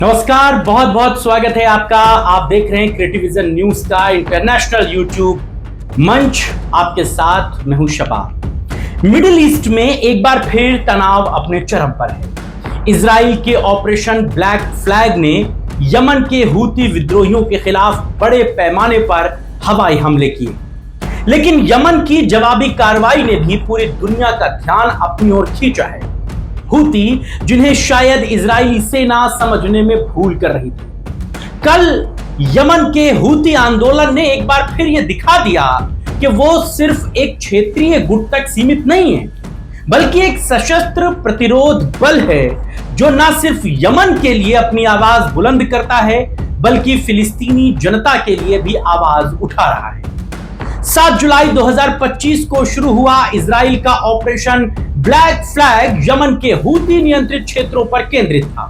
नमस्कार, बहुत बहुत स्वागत है आपका। आप देख रहे हैं क्रिएटिव विजन न्यूज का इंटरनेशनल यूट्यूब मंच। आपके साथ मैं हूं शबाब। मिडिल ईस्ट में एक बार फिर तनाव अपने चरम पर है। इजराइल के ऑपरेशन ब्लैक फ्लैग ने यमन के हूती विद्रोहियों के खिलाफ बड़े पैमाने पर हवाई हमले किए, लेकिन यमन की जवाबी कार्रवाई ने भी पूरी दुनिया का ध्यान अपनी ओर खींचा है। हूती, जिन्हें शायद इजरायली सेना समझने में भूल कर रही थी। कल यमन के हूती आंदोलन ने एक बार फिर यह दिखा दिया कि वो सिर्फ एक क्षेत्रीय गुट तक सीमित नहीं है, बल्कि एक सशस्त्र प्रतिरोध बल है जो न सिर्फ यमन के लिए अपनी आवाज बुलंद करता है, बल्कि फिलिस्तीनी जनता के लिए भी आवाज उठा रहा है। 7 जुलाई 2025 को शुरू हुआ इजराइल का ऑपरेशन ब्लैक फ्लैग यमन के हूती नियंत्रित क्षेत्रों पर केंद्रित था।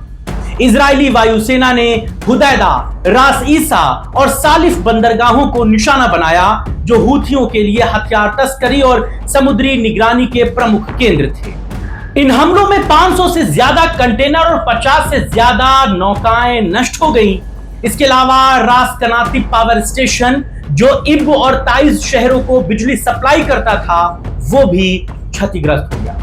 इजरायली वायुसेना ने हुदैदा, रास ईसा और सालिफ बंदरगाहों को निशाना बनाया, जो हूथियों के लिए हथियार तस्करी और समुद्री निगरानी के प्रमुख केंद्र थे। इन हमलों में 500 से ज्यादा कंटेनर और 50 से ज्यादा नौकाएं नष्ट हो गई। इसके अलावा रास कनाती पावर स्टेशन, जो इब और ताइज शहरों को बिजली सप्लाई करता था, वो भी क्षतिग्रस्त हो गया।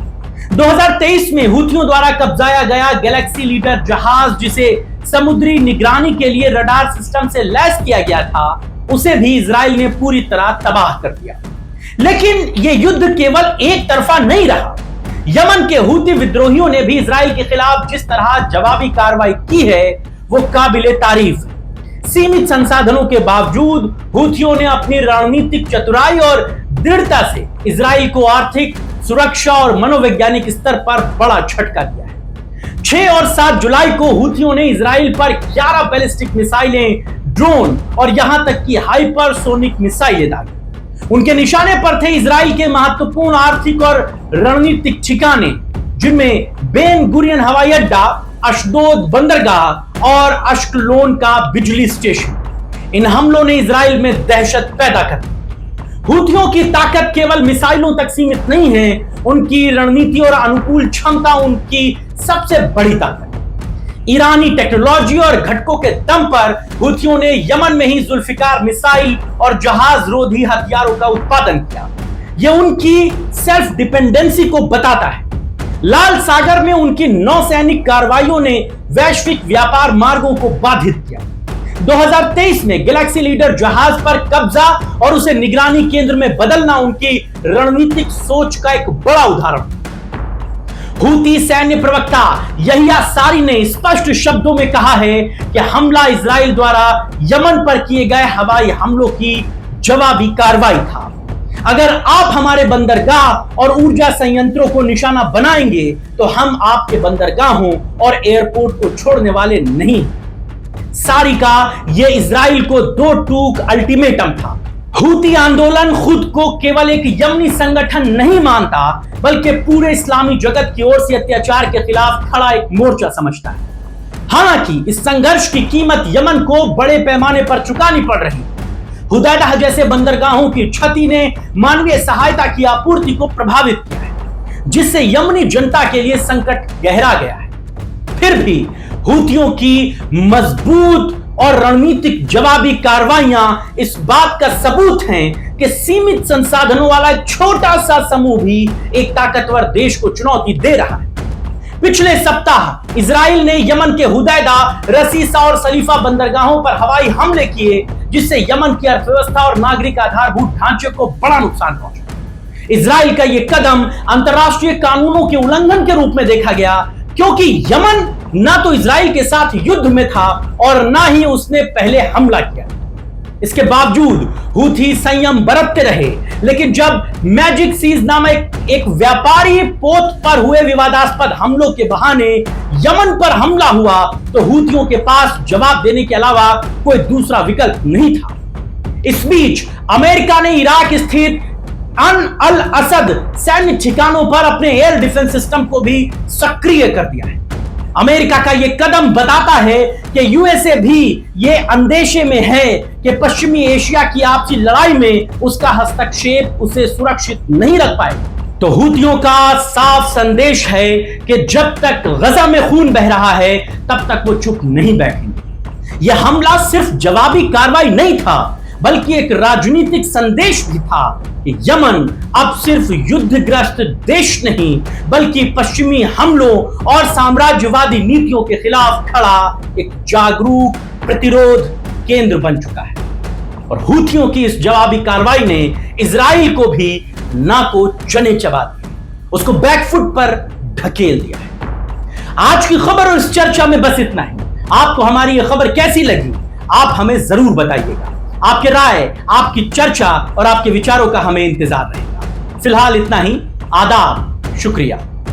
2023 में हूथियों द्वारा कब्जाया गया गैलेक्सी लीडर जहाज, जिसे समुद्री निगरानी के लिए रडार सिस्टम से लैस किया गया था, उसे भी इजराइल ने पूरी तरह तबाह कर दिया। लेकिन यह युद्ध केवल एक तरफा नहीं रहा। यमन के हूती विद्रोहियों ने भी इजराइल के खिलाफ जिस तरह जवाबी कार्रवाई की है, वो काबिले तारीफ है। सीमित संसाधनों के बावजूद हूथियों ने अपनी रणनीतिक चतुराई और दृढ़ता से इजराइल को आर्थिक, सुरक्षा और मनोवैज्ञानिक स्तर पर बड़ा झटका दिया है। 6 और 7 जुलाई को हूथियों ने इजराइल पर 11 बैलिस्टिक मिसाइलें, ड्रोन और यहां तक कि हाइपरसोनिक मिसाइलें दागी। उनके निशाने पर थे इजराइल के महत्वपूर्ण आर्थिक और रणनीतिक ठिकाने, जिनमें बेन गुरियन हवाई अड्डा, अशदोद बंदरगाह और अश्कलोन का बिजली स्टेशन। इन हमलों ने इजराइल में दहशत पैदा कर दी। हूथियों की ताकत केवल मिसाइलों तक सीमित नहीं है, उनकी रणनीति और अनुकूल क्षमता उनकी सबसे बड़ी ताकत है। ईरानी टेक्नोलॉजी और घटकों के दम पर हूथियों ने यमन में ही जुल्फिकार मिसाइल और जहाज रोधी हथियारों का उत्पादन किया। यह उनकी सेल्फ डिपेंडेंसी को बताता है। लाल सागर में उनकी नौसैनिक कार्रवाइयों ने वैश्विक व्यापार मार्गों को बाधित किया। 2023 में गैलेक्सी लीडर जहाज पर कब्जा और उसे निगरानी केंद्र में बदलना उनकी रणनीतिक सोच का एक बड़ा उदाहरण। हूती सैन्य प्रवक्ता यहिया सारी ने स्पष्ट शब्दों में कहा है कि हमला इजराइल द्वारा यमन पर किए गए हवाई हमलों की जवाबी कार्रवाई था। अगर आप हमारे बंदरगाह और ऊर्जा संयंत्रों को निशाना बनाएंगे, तो हम आपके बंदरगाहों और एयरपोर्ट को छोड़ने वाले नहीं। सारी का यह इजराइल को 2 टूक अल्टीमेटम था। हूती आंदोलन खुद को केवल एक यमनी संगठन नहीं मानता, बल्कि पूरे इस्लामी जगत की ओर से अत्याचार के खिलाफ खड़ा एक मोर्चा समझता है। हालांकि इस संघर्ष की कीमत यमन को बड़े पैमाने पर चुकानी पड़ रही है। हुदैदा जैसे बंदरगाहों की क्षति ने मानवीय सहायता की आपूर्ति को प्रभावित किया है, जिससे यमनी जनता के लिए संकट गहरा गया है। फिर भी हूतियों की मजबूत और रणनीतिक जवाबी कार्रवाइयां इस बात का सबूत हैं कि सीमित संसाधनों वाला छोटा सा समूह भी एक ताकतवर देश को चुनौती दे रहा है। पिछले सप्ताह इजराइल ने यमन के हुदैदा, रसीसा और सलीफा बंदरगाहों पर हवाई हमले किए, जिससे यमन की अर्थव्यवस्था और नागरिक आधारभूत ढांचे को बड़ा नुकसान पहुंचा। इजराइल का यह कदम अंतर्राष्ट्रीय कानूनों के उल्लंघन के रूप में देखा गया, क्योंकि यमन ना तो इजराइल के साथ युद्ध में था और ना ही उसने पहले हमला किया। इसके बावजूद हूथी संयम बरतते रहे, लेकिन जब मैजिक सीज नामक एक व्यापारी पोत पर हुए विवादास्पद हमलों के बहाने यमन पर हमला हुआ, तो हूथियों के पास जवाब देने के अलावा कोई दूसरा विकल्प नहीं था। इस बीच अमेरिका ने इराक स्थित अल असद सैन्य ठिकानों पर अपने एयर डिफेंस सिस्टम को भी सक्रिय कर दिया है। अमेरिका का यह कदम बताता है कि यूएसए भी यह अंदेशे में है कि पश्चिमी एशिया की आपसी लड़ाई में उसका हस्तक्षेप उसे सुरक्षित नहीं रख पाएगा। तो हूतियों का साफ संदेश है कि जब तक गजा में खून बह रहा है तब तक वो चुप नहीं बैठेंगे। यह हमला सिर्फ जवाबी कार्रवाई नहीं था, बल्कि एक राजनीतिक संदेश भी था कि यमन अब सिर्फ युद्धग्रस्त देश नहीं, बल्कि पश्चिमी हमलों और साम्राज्यवादी नीतियों के खिलाफ खड़ा एक जागरूक प्रतिरोध केंद्र बन चुका है। और हूथियों की इस जवाबी कार्रवाई ने इजराइल को भी ना को चने चबा दिए, उसको बैकफुट पर ढकेल दिया है। आज की खबर और इस चर्चा में बस इतना ही। आपको हमारी यह खबर कैसी लगी, आप हमें जरूर बताइएगा। आपकी राय, आपकी चर्चा और आपके विचारों का हमें इंतजार रहेगा। फिलहाल इतना ही। आदाब, शुक्रिया।